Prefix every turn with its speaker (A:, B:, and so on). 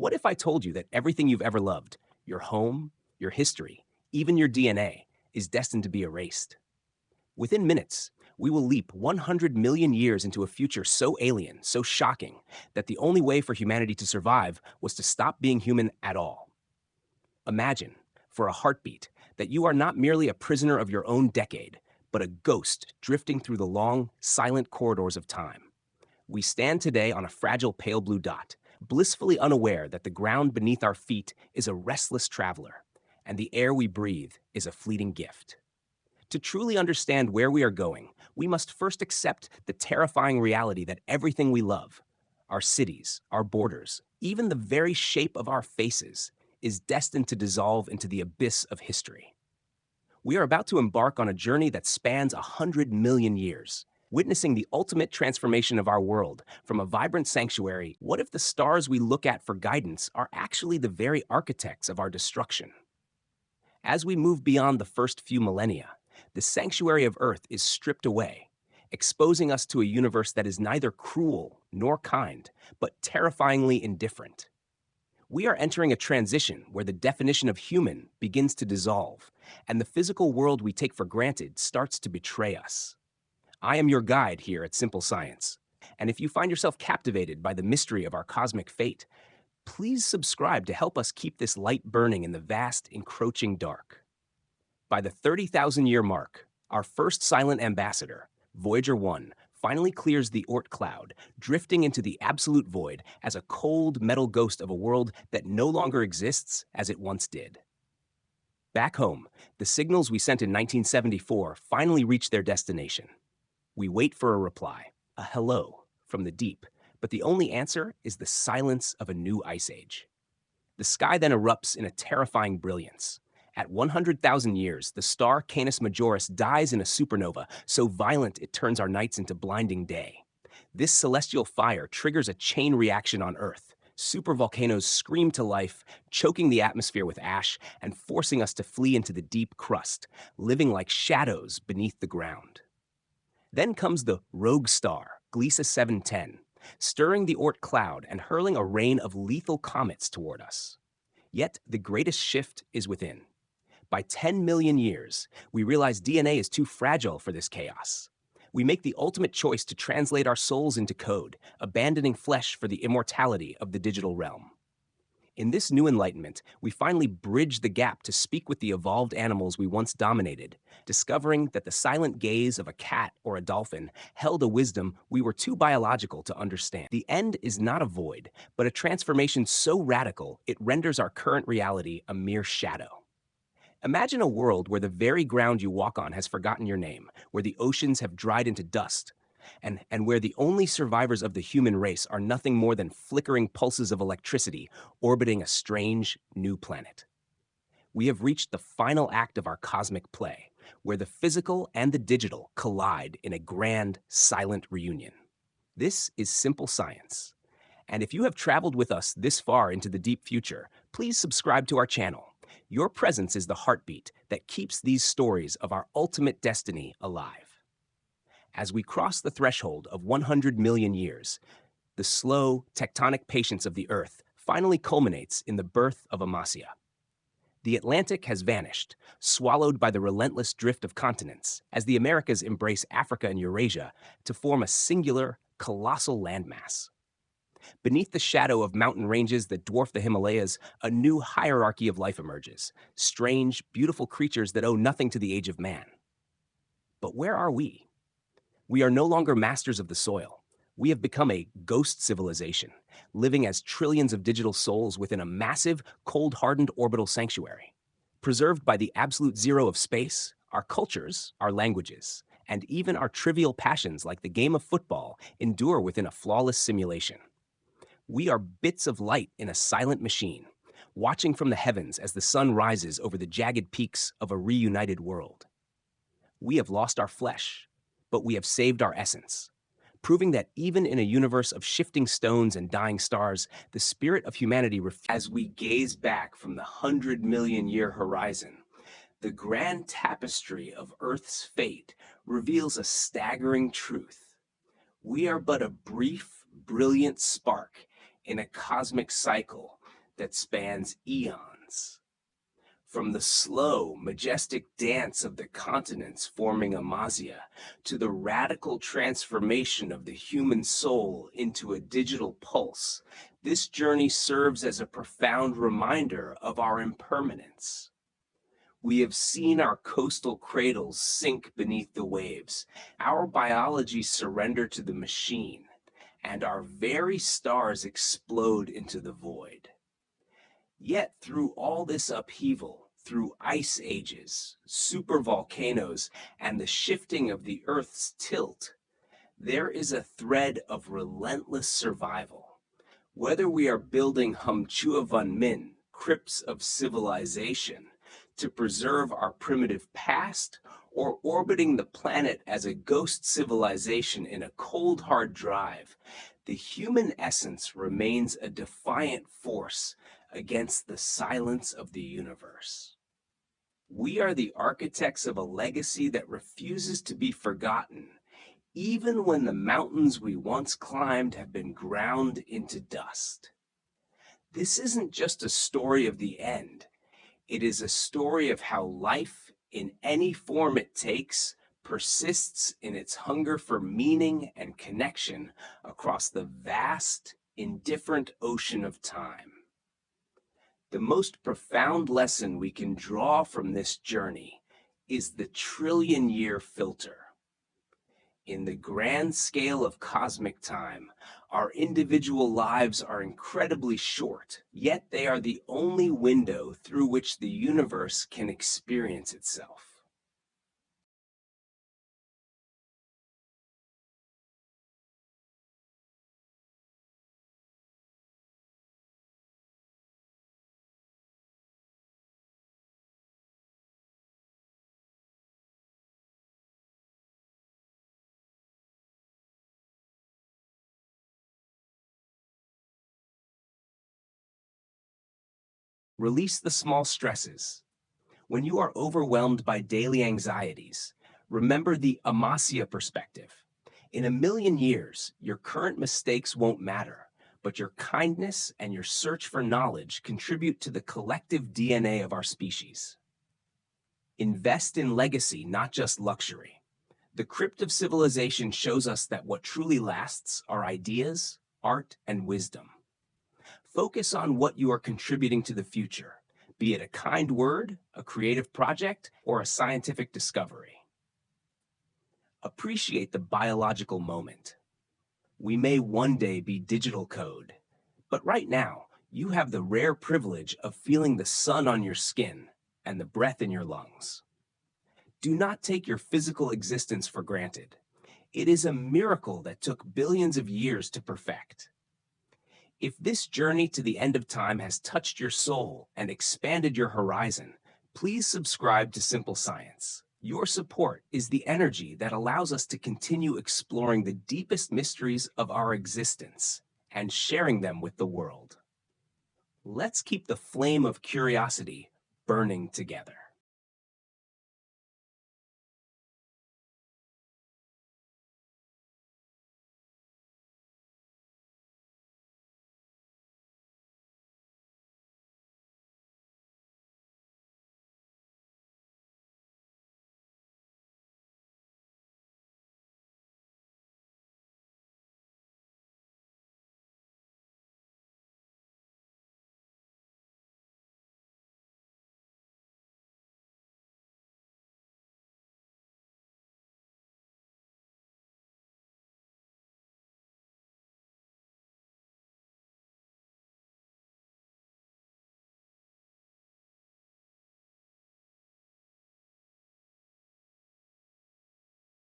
A: What if I told you that everything you've ever loved, your home, your history, even your DNA, is destined to be erased? Within minutes, we will leap 100 million years into a future so alien, so shocking, that the only way for humanity to survive was to stop being human at all. Imagine, for a heartbeat, that you are not merely a prisoner of your own decade, but a ghost drifting through the long, silent corridors of time. We stand today on a fragile pale blue dot, blissfully unaware that the ground beneath our feet is a restless traveler, and the air we breathe is a fleeting gift. To truly understand where we are going, we must first accept the terrifying reality that everything we love, our cities, our borders, even the very shape of our faces, is destined to dissolve into the abyss of history. We are about to embark on a journey that spans 100 million years, witnessing the ultimate transformation of our world from a vibrant sanctuary. What if the stars we look at for guidance are actually the very architects of our destruction? As we move beyond the first few millennia, the sanctuary of Earth is stripped away, exposing us to a universe that is neither cruel nor kind, but terrifyingly indifferent. We are entering a transition where the definition of human begins to dissolve, and the physical world we take for granted starts to betray us. I am your guide here at Simple Science, and if you find yourself captivated by the mystery of our cosmic fate, please subscribe to help us keep this light burning in the vast, encroaching dark. By the 30,000-year mark, our first silent ambassador, Voyager 1, finally clears the Oort cloud, drifting into the absolute void as a cold metal ghost of a world that no longer exists as it once did. Back home, the signals we sent in 1974 finally reach their destination. We wait for a reply, a hello, from the deep, but the only answer is the silence of a new ice age. The sky then erupts in a terrifying brilliance. At 100,000 years, the star Canis Majoris dies in a supernova so violent it turns our nights into blinding day. This celestial fire triggers a chain reaction on Earth. Supervolcanoes scream to life, choking the atmosphere with ash and forcing us to flee into the deep crust, living like shadows beneath the ground. Then comes the rogue star, Gliese 710, stirring the Oort cloud and hurling a rain of lethal comets toward us. Yet the greatest shift is within. By 10 million years, we realize DNA is too fragile for this chaos. We make the ultimate choice to translate our souls into code, abandoning flesh for the immortality of the digital realm. In this new enlightenment, we finally bridge the gap to speak with the evolved animals we once dominated, discovering that the silent gaze of a cat or a dolphin held a wisdom we were too biological to understand. The end is not a void, but a transformation so radical it renders our current reality a mere shadow. Imagine a world where the very ground you walk on has forgotten your name, where the oceans have dried into dust, and where the only survivors of the human race are nothing more than flickering pulses of electricity orbiting a strange new planet. We have reached the final act of our cosmic play, where the physical and the digital collide in a grand, silent reunion. This is Simple Science. And if you have traveled with us this far into the deep future, please subscribe to our channel. Your presence is the heartbeat that keeps these stories of our ultimate destiny alive. As we cross the threshold of 100 million years, the slow, tectonic patience of the Earth finally culminates in the birth of Amasia. The Atlantic has vanished, swallowed by the relentless drift of continents, as the Americas embrace Africa and Eurasia to form a singular, colossal landmass. Beneath the shadow of mountain ranges that dwarf the Himalayas, a new hierarchy of life emerges, strange, beautiful creatures that owe nothing to the age of man. But where are we? We are no longer masters of the soil. We have become a ghost civilization, living as trillions of digital souls within a massive, cold-hardened orbital sanctuary. Preserved by the absolute zero of space, our cultures, our languages, and even our trivial passions like the game of football endure within a flawless simulation. We are bits of light in a silent machine, watching from the heavens as the sun rises over the jagged peaks of a reunited world. We have lost our flesh, but we have saved our essence, proving that even in a universe of shifting stones and dying stars, the spirit of humanity as we gaze back from the 100 million year horizon, the grand tapestry of Earth's fate reveals a staggering truth. We are but a brief, brilliant spark in a cosmic cycle that spans eons. From the slow, majestic dance of the continents forming Amasia to the radical transformation of the human soul into a digital pulse, this journey serves as a profound reminder of our impermanence. We have seen our coastal cradles sink beneath the waves, our biology surrender to the machine, and our very stars explode into the void. Yet through all this upheaval, through ice ages, supervolcanoes, and the shifting of the Earth's tilt, there is a thread of relentless survival. Whether we are building Humchua Van Min, crypts of civilization, to preserve our primitive past, or orbiting the planet as a ghost civilization in a cold hard drive, the human essence remains a defiant force against the silence of the universe. We are the architects of a legacy that refuses to be forgotten, even when the mountains we once climbed have been ground into dust. This isn't just a story of the end. It is a story of how life, in any form it takes, persists in its hunger for meaning and connection across the vast, indifferent ocean of time. The most profound lesson we can draw from this journey is the trillion-year filter. In the grand scale of cosmic time, our individual lives are incredibly short, yet they are the only window through which the universe can experience itself. Release the small stresses. When you are overwhelmed by daily anxieties, remember the Amasia perspective. In a million years, your current mistakes won't matter, but your kindness and your search for knowledge contribute to the collective DNA of our species. Invest in legacy, not just luxury. The crypt of civilization shows us that what truly lasts are ideas, art, and wisdom. Focus on what you are contributing to the future, be it a kind word, a creative project, or a scientific discovery. Appreciate the biological moment. We may one day be digital code, but right now, you have the rare privilege of feeling the sun on your skin and the breath in your lungs. Do not take your physical existence for granted. It is a miracle that took billions of years to perfect. If this journey to the end of time has touched your soul and expanded your horizon, please subscribe to Simple Science. Your support is the energy that allows us to continue exploring the deepest mysteries of our existence and sharing them with the world. Let's keep the flame of curiosity burning together.